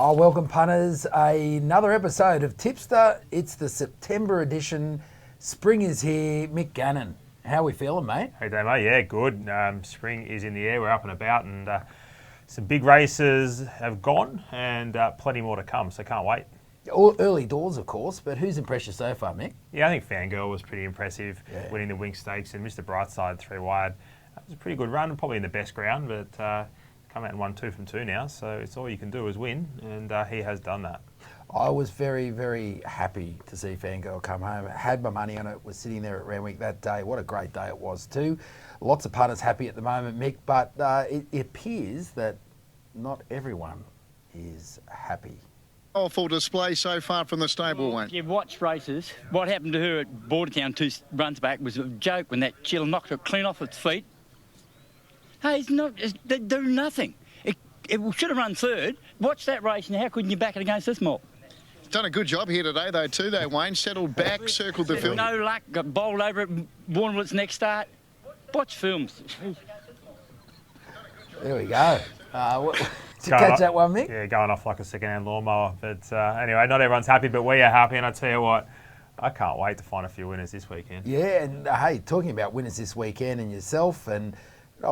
Oh, welcome punters. Another episode of Tipster. It's the September edition. Spring is here. Mick Gannon, how are we feeling, mate? Hey, Damo. Yeah, good. Spring is in the air. We're up and about, and some big races have gone, and plenty more to come. So can't wait. All early doors, of course, but who's impressed you so far, Mick? Yeah, I think Fangirl was pretty impressive, winning the Wing Stakes, and Mr. Brightside 3 wide. It was a pretty good run, probably in the best ground, but come out and won 2 from 2 now. So it's all you can do is win, and he has done that. I was very, very happy to see Fangirl come home. Had my money on it, was sitting there at Randwick that day. What a great day it was too. Lots of punters happy at the moment, Mick, but it appears that not everyone is happy. Powerful display so far from the stable, Wayne. You've watched races. What happened to her at Bordertown 2 runs back was a joke when that chill knocked her clean off its feet. Hey, they do nothing. It should have run third. Watch that race, and how couldn't you back it against this mob? Done a good job here today, though, too, Wayne. Settled back, circled the field. No luck, got bowled over it, warned its next start. Watch films. There we go. Did you catch that one, Mick? Yeah, going off like a second-hand lawnmower. But anyway, not everyone's happy, but we are happy, and I tell you what, I can't wait to find a few winners this weekend. Yeah, and hey, talking about winners this weekend and yourself and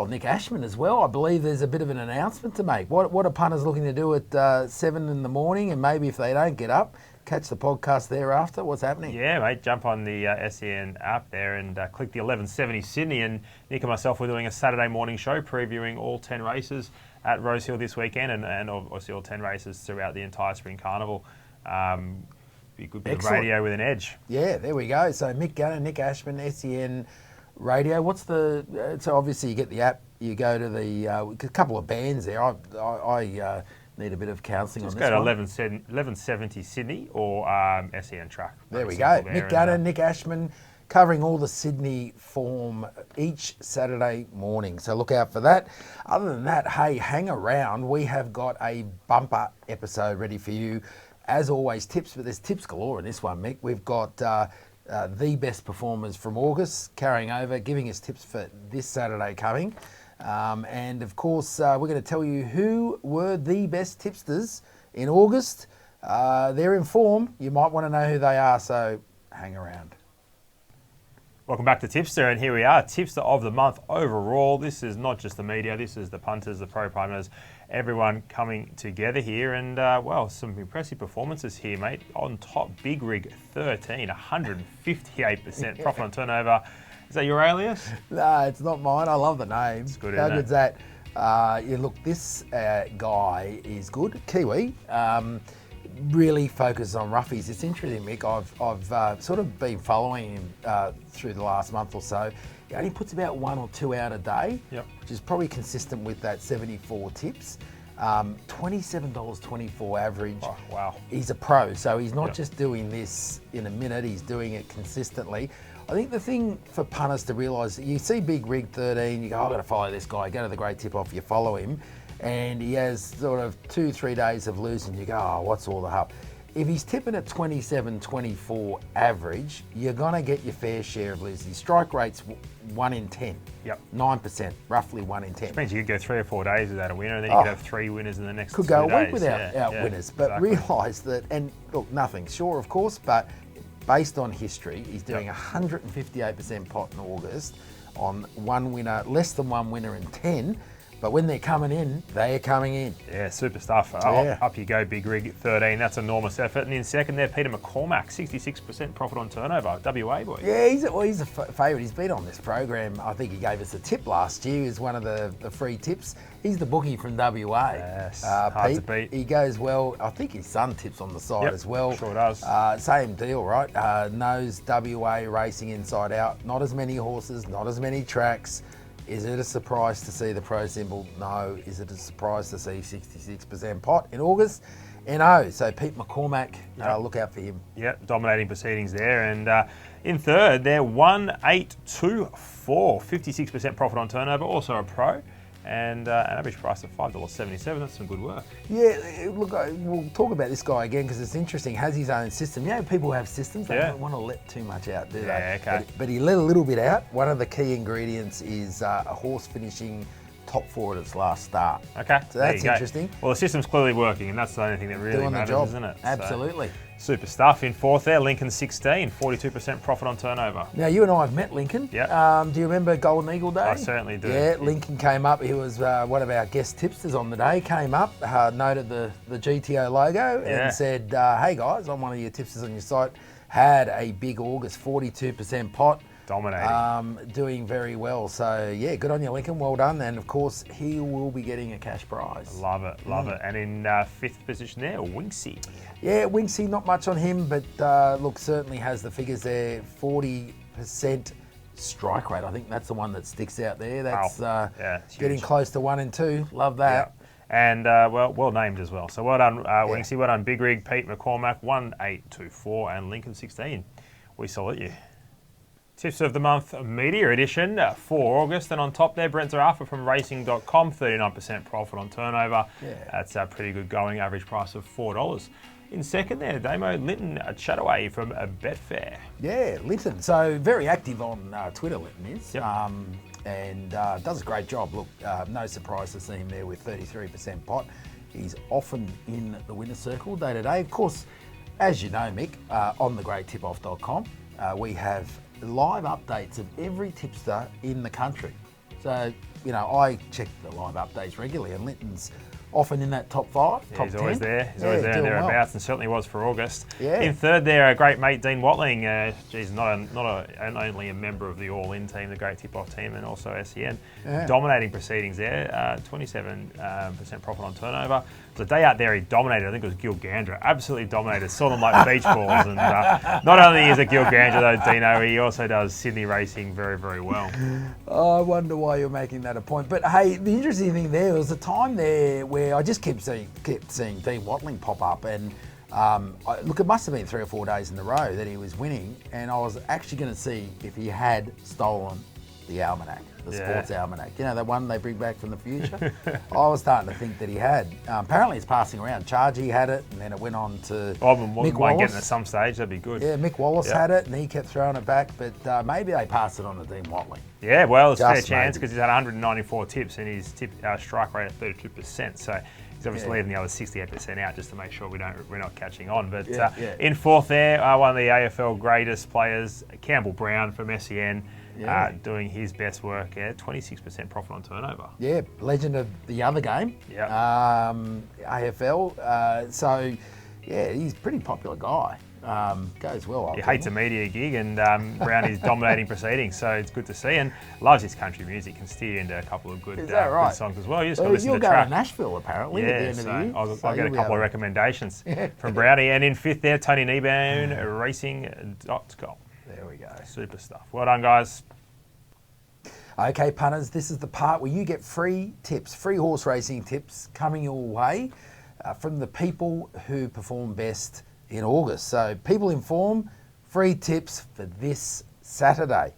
Nick Ashman as well, I believe there's a bit of an announcement to make. What are punters looking to do at 7 in the morning? And maybe if they don't get up, catch the podcast thereafter. What's happening? Yeah, mate, jump on the SEN app there and click the 1170 Sydney. And Nick and myself, we're doing a Saturday morning show previewing all 10 races at Rosehill this weekend and obviously all 10 races throughout the entire Spring Carnival. Be a good bit of radio with an edge. Yeah, there we go. So Mick Gunner, Nick Ashman, SEN Radio. What's the? So obviously you get the app. You go to the a couple of bands there. I need a bit of counselling on this. Just go to 1170 Sydney or SEN Track. There we go. Mick Gunner, Nick Ashman, covering all the Sydney form each Saturday morning. So look out for that. Other than that, hey, hang around. We have got a bumper episode ready for you. As always, tips, but there's tips galore in this one, Mick. We've got the best performers from August carrying over, giving us tips for this Saturday coming. And of course, we're going to tell you who were the best tipsters in August. They're in form. You might want to know who they are, so hang around. Welcome back to Tipster, and here we are, Tipster of the Month overall. This is not just the media, this is the punters, the pro punters, everyone coming together here, and well, some impressive performances here, mate. On top, Big Rig 13, 158% profit on turnover. Is that your alias? No, it's not mine. I love the name. It's good, How good's that? Yeah, look, this guy is good, Kiwi. Really focuses on roughies. It's interesting, Mick. I've sort of been following him through the last month or so. He only puts about 1 or 2 out a day, which is probably consistent with that 74 tips. $27.24 average. Oh, wow. He's a pro, so he's not just doing this in a minute, he's doing it consistently. I think the thing for punters to realise, you see Big Rig 13, you go, I've got to follow this guy, go to the Great Tip Off, you follow him, and he has sort of 2-3 days of losing, you go, oh, what's all the huff? If he's tipping at 27-24 average, you're going to get your fair share of losing. His strike rate's 1 in 10. 9%, roughly 1 in 10. Which means you could go 3 or 4 days without a winner, and then you could have 3 winners in the next 2 days. Could go a week without winners, but realise that, and look, nothing sure, of course, but based on history, he's doing 158% pot in August on 1 winner, less than 1 winner in 10. But when they're coming in, they are coming in. Yeah, super stuff. Up you go, Big Rig 13. That's enormous effort. And in second there, Peter McCormack, 66% profit on turnover. WA boy. Yeah, he's a favourite. He's been on this program. I think he gave us a tip last year. He was one of the free tips. He's the bookie from WA. Yes, hard to beat. He goes well. I think his son tips on the side as well. Sure does. Same deal, right? Knows WA racing inside out. Not as many horses, not as many tracks. Is it a surprise to see the pro symbol? No. Is it a surprise to see 66% pot in August? No. So Pete McCormack, look out for him. Yep, dominating proceedings there. And in third, they're 1824, 56% profit on turnover, also a pro. And an average price of $5.77. That's some good work. Yeah, look, we'll talk about this guy again because it's interesting. Has his own system. You know, people have systems. They don't want to let too much out, do they? Yeah, okay. But he let a little bit out. One of the key ingredients is a horse finishing top 4 at its last start. Okay, So that's interesting. Well, the system's clearly working, and that's the only thing that really Doing matters, the job. isn't it? Absolutely. So, super stuff. In 4th there, Lincoln16, 42% profit on turnover. Now, you and I have met Lincoln. Yeah. Do you remember Golden Eagle Day? I certainly do. Yeah, Lincoln came up. He was one of our guest tipsters on the day. Came up, noted the GTO logo and said, hey guys, I'm one of your tipsters on your site. Had a big August, 42% pot. Dominating. Doing very well. So, yeah, good on you, Lincoln. Well done. And, of course, he will be getting a cash prize. Love it, love it. And in 5th position there, Winksy. Yeah, Winksy, not much on him, but look, certainly has the figures there. 40% strike rate. I think that's the one that sticks out there. That's getting close to 1 and 2. Love that. Yeah. And, well named as well. So well done, Winksy. Well done, Big Rig, Pete McCormack, 1824, and Lincoln16. We salute you. Tips of the month, Meteor Edition for August. And on top there, Brent Zarafa from racing.com, 39% profit on turnover. Yeah. That's a pretty good going, average price of $4. In second there, Damo, Linton Chataway from Betfair. Yeah, Linton. So very active on Twitter, Linton is. Yep. And does a great job. Look, no surprise to see him there with 33% pot. He's often in the winner's circle day to day. Of course, as you know, Mick, on thegreattipoff.com, we have live updates of every tipster in the country. So, you know, I check the live updates regularly, and Linton's often in that top 5, top 10. He's always there. He's always there and thereabouts, and certainly was for August. Yeah. In third there, a great mate, Dean Watling. Only a member of the All-In team, the Great Tip-Off team, and also SEN. Yeah. Dominating proceedings there, 27% profit on turnover. The day out there, he dominated. I think it was Gilgandra. Absolutely dominated. Saw them like beach balls. And not only is it Gilgandra, though, Dino, he also does Sydney racing very, very well. Oh, I wonder why you're making that a point. But hey, the interesting thing there was a time there where I just kept seeing Dean Watling pop up, and look, it must have been 3 or 4 days in a row that he was winning, and I was actually going to see if he had stolen the almanac, the sports almanac. You know, the one they bring back from the future? I was starting to think that he had. Apparently it's passing around. Chargy had it, and then it went on to Mick Wallace. Get it at some stage, that'd be good. Yeah, Mick Wallace had it, and he kept throwing it back, but maybe they passed it on to Dean Watling. Yeah, well, it's a fair chance because he's had 194 tips and his strike rate of 32%. So he's obviously leaving the other 68% out just to make sure we're not catching on. But in fourth there, one of the AFL greatest players, Campbell Brown from SEN. Doing his best work, 26% profit on turnover. Yeah, legend of the other game, AFL. So, yeah, he's a pretty popular guy. Goes well. He hates a media gig, and Brown is dominating proceedings, so it's good to see. And loves his country music, can steer into a couple of good songs as well. You just got to listen to the track. You'll go to Nashville, apparently, at the end of the year. I'll get a couple of recommendations from Brownie. And in fifth there, Tony Kneebone, racing.com. There we go. Super stuff. Well done, guys. Okay, punters, this is the part where you get free tips, free horse racing tips coming your way from the people who perform best in August. So people in form, free tips for this Saturday.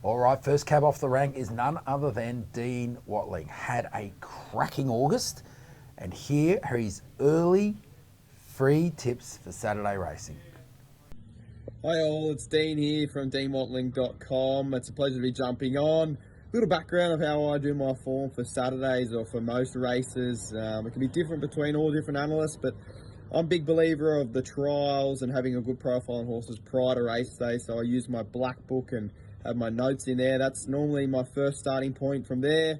All right, first cab off the rank is none other than Dean Watling. Had a cracking August, and here are his early free tips for Saturday racing. Hi all, it's Dean here from deanwatling.com. It's a pleasure to be jumping on. A little background of how I do my form for Saturdays or for most races. It can be different between all different analysts, but I'm a big believer of the trials and having a good profile on horses prior to race day. So I use my black book and have my notes in there. That's normally my first starting point. From there,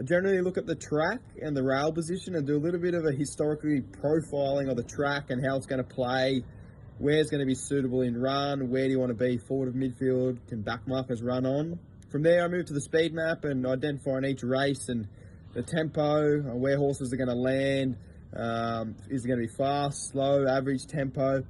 I generally look at the track and the rail position and do a little bit of a historically profiling of the track and how it's going to play. Where's going to be suitable in run, where do you want to be forward of midfield, can back markers run on. From there I move to the speed map and identify in each race and the tempo, where horses are going to land, is it going to be fast, slow, average tempo.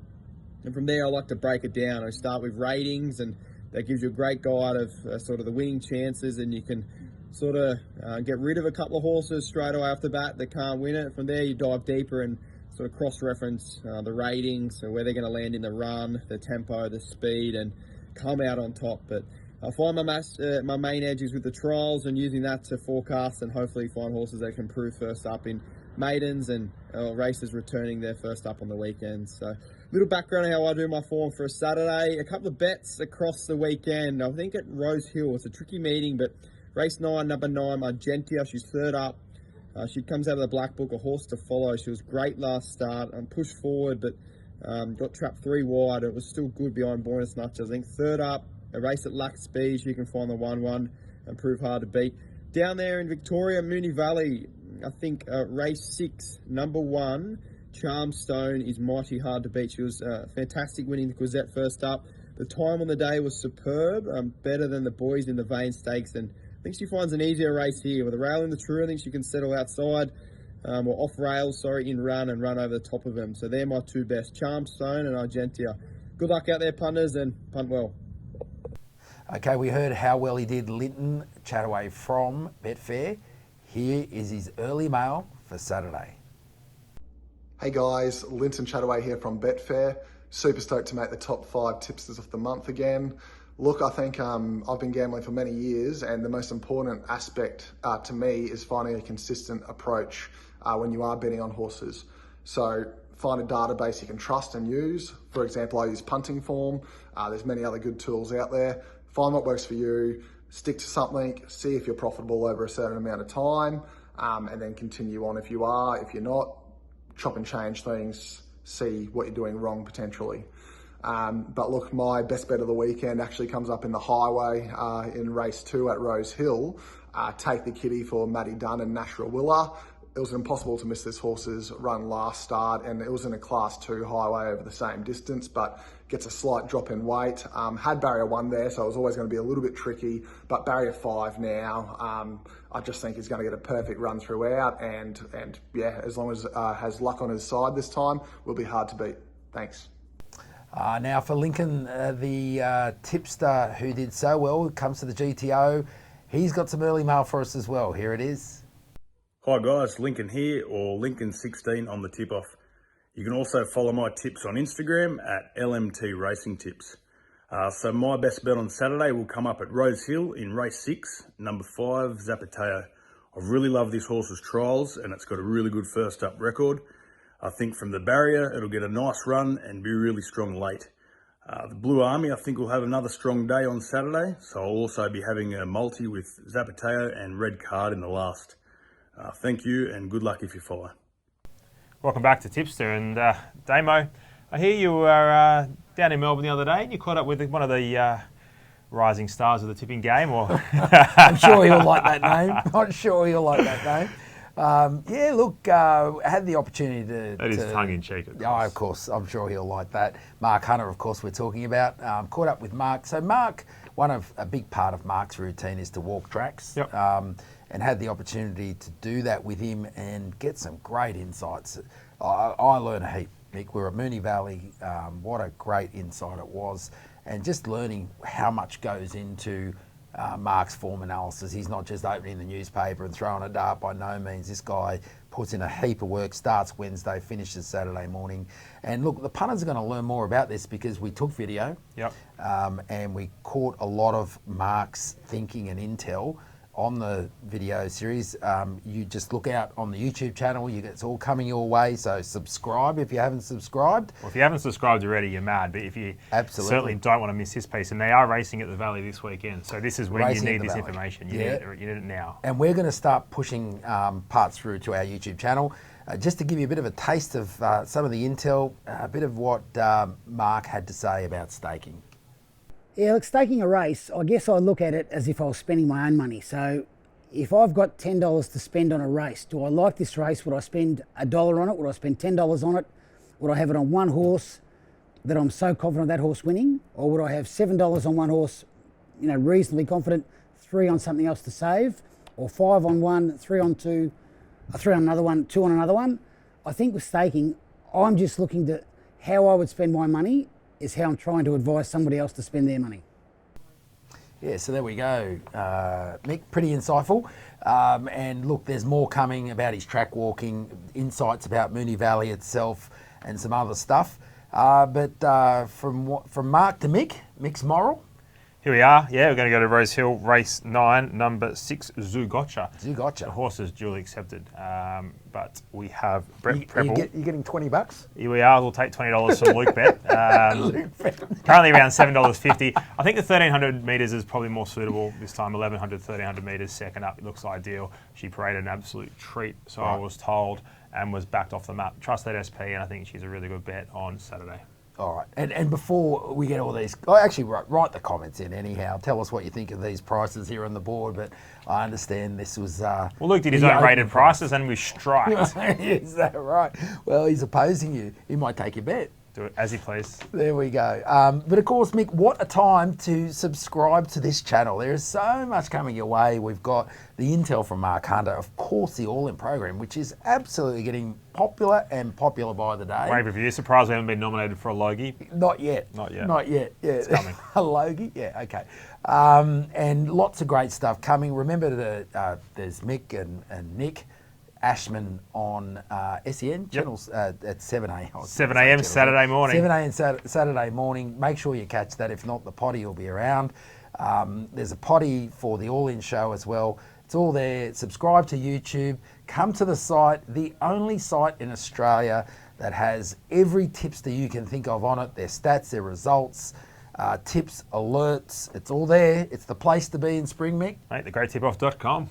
And from there I like to break it down. I start with ratings, and that gives you a great guide of sort of the winning chances, and you can sort of get rid of a couple of horses straight away off the bat that can't win it. From there you dive deeper and sort of cross-reference the ratings, so where they're going to land in the run, the tempo, the speed, and come out on top. But I find my main edge is with the trials and using that to forecast and hopefully find horses that can prove first up in maidens and races returning their first up on the weekend. So a little background on how I do my form for a Saturday. A couple of bets across the weekend. I think at Rosehill, it's a tricky meeting, but Race 9, number 9, Argentia. She's third up. She comes out of the black book, a horse to follow. She was great last start and pushed forward, but got trapped 3 wide. It was still good behind Buenos Noches. I think third up, a race that lacked speed. She can find the 1-1 and prove hard to beat. Down there in Victoria, Moonee Valley, I think race 6, number 1, Charmstone is mighty hard to beat. She was fantastic winning the Quizette first up. The time on the day was superb, better than the boys in the Vane Stakes, and I think she finds an easier race here. With a rail in the true, I think she can settle outside, or off rails, in run and run over the top of them. So they're my 2 best, Charmstone and Argentia. Good luck out there, punters, and punt well. Okay, we heard how well he did, Linton Chataway from Betfair. Here is his early mail for Saturday. Hey guys, Linton Chataway here from Betfair. Super stoked to make the top 5 tipsters of the month again. Look, I think I've been gambling for many years, and the most important aspect to me is finding a consistent approach when you are betting on horses. So find a database you can trust and use. For example, I use punting form. There's many other good tools out there. Find what works for you, stick to something, see if you're profitable over a certain amount of time, and then continue on if you are. If you're not, chop and change things, see what you're doing wrong potentially. But look, my best bet of the weekend actually comes up in the highway in race 2 at Rosehill. Take the kitty for Maddie Dunn and Nashra Willa. It was impossible to miss this horse's run last start, and it was in a class 2 highway over the same distance, but gets a slight drop in weight. Had barrier 1 there, so it was always going to be a little bit tricky, but barrier 5 now, I just think he's going to get a perfect run throughout, and yeah, as long as has luck on his side this time, will be hard to beat. Thanks. Now for Lincoln, the tipster who did so well, comes to the GTO. He's got some early mail for us as well. Here it is. Hi guys, Lincoln here, or Lincoln16 on the tip-off. You can also follow my tips on Instagram at LMT Racing Tips. So my best bet on Saturday will come up at Rosehill in race 6, number 5, Zapateo. I really love this horse's trials, and it's got a really good first up record. I think from the barrier, it'll get a nice run and be really strong late. The Blue Army, I think, will have another strong day on Saturday, so I'll also be having a multi with Zapateo and Red Card in the last. Thank you, and good luck if you follow. Welcome back to Tipster. And Damo, I hear you were down in Melbourne the other day and you caught up with one of the rising stars of the tipping game. Or I'm sure he'll like that name. I'm sure he'll like that name. Yeah, look, I had the opportunity to... That is tongue-in-cheek, of course. Yeah, of course. I'm sure he'll like that. Mark Hunter, of course, we're talking about. Caught up with Mark. So Mark, a big part of Mark's routine is to walk tracks. Yep. And had the opportunity to do that with him and get some great insights. I learned a heap, Mick. We were at Moonee Valley. What a great insight it was. And just learning how much goes into Mark's form analysis. He's not just opening the newspaper and throwing a dart by no means. This guy puts in a heap of work, starts Wednesday, finishes Saturday morning. And look, the punters are going to learn more about this because we took video. Yep. And we caught a lot of Mark's thinking and intel on the video series. You just look out on the YouTube channel. It's all coming your way. So subscribe if you haven't subscribed. Well, if you haven't subscribed already, you're mad. But if you certainly don't want to miss this piece, and they are racing at the Valley this weekend, so this is when Racing you need this Valley. information. You need it now. And we're going to start pushing parts through to our YouTube channel. Just to give you a bit of a taste of some of the intel, a bit of what Mark had to say about staking. Yeah, look, staking a race, I guess I look at it as if I was spending my own money. So if I've got $10 to spend on a race, do I like this race? Would I spend $1 on it? Would I spend $10 on it? Would I have it on one horse that I'm so confident of that horse winning? Or would I have $7 on one horse, reasonably confident, 3 on something else to save? Or 5 on one, 3 on two, 3 on another one, 2 on another one? I think with staking, I'm just looking to how I would spend my money is how I'm trying to advise somebody else to spend their money. Yeah, so there we go. Mick, pretty insightful. And look, there's more coming about his track walking, insights about Moonee Valley itself and some other stuff. But from Mark to Mick, Mick's moral? Here we are. Yeah, we're going to go to Rosehill, race 9, number 6, Zugotcha. Zugotcha. The horse is duly accepted. But we have Brett You're Preble. getting $20? Here we are. We'll take $20 from Luke Bet. Currently around $7.50. I think the 1,300 metres is probably more suitable this time. 1,100, 1,300 metres second up. It looks ideal. She paraded an absolute treat, so I was told, and was backed off the map. Trust that SP, and I think she's a really good bet on Saturday. All right, and before we get all these, actually write the comments in anyhow. Tell us what you think of these prices here on the board. But I understand this was. Well, Luke did his own rated prices, and we striked. Is that right? Well, he's opposing you. He might take your bet. Do it as he please. There we go. But of course, Mick, what a time to subscribe to this channel. There is so much coming your way. We've got the intel from Mark Hunter, of course, the All-In program, which is absolutely getting popular and popular by the day. Rave review. Surprised we haven't been nominated for a Logie. Not yet. Not yet. Not yet. Yeah. It's coming. A Logie? Yeah, okay. And lots of great stuff coming. Remember, there's Mick and Nick Ashman on SEN channels at 7 a.m. 7 a.m. Saturday morning. 7 a.m. Saturday morning. Make sure you catch that. If not, the potty will be around. There's a potty for the All-In show as well. It's all there. Subscribe to YouTube. Come to the site, the only site in Australia that has every tipster you can think of on it. Their stats, their results, tips, alerts. It's all there. It's the place to be in spring, Mick. Mate, thegreattipoff.com.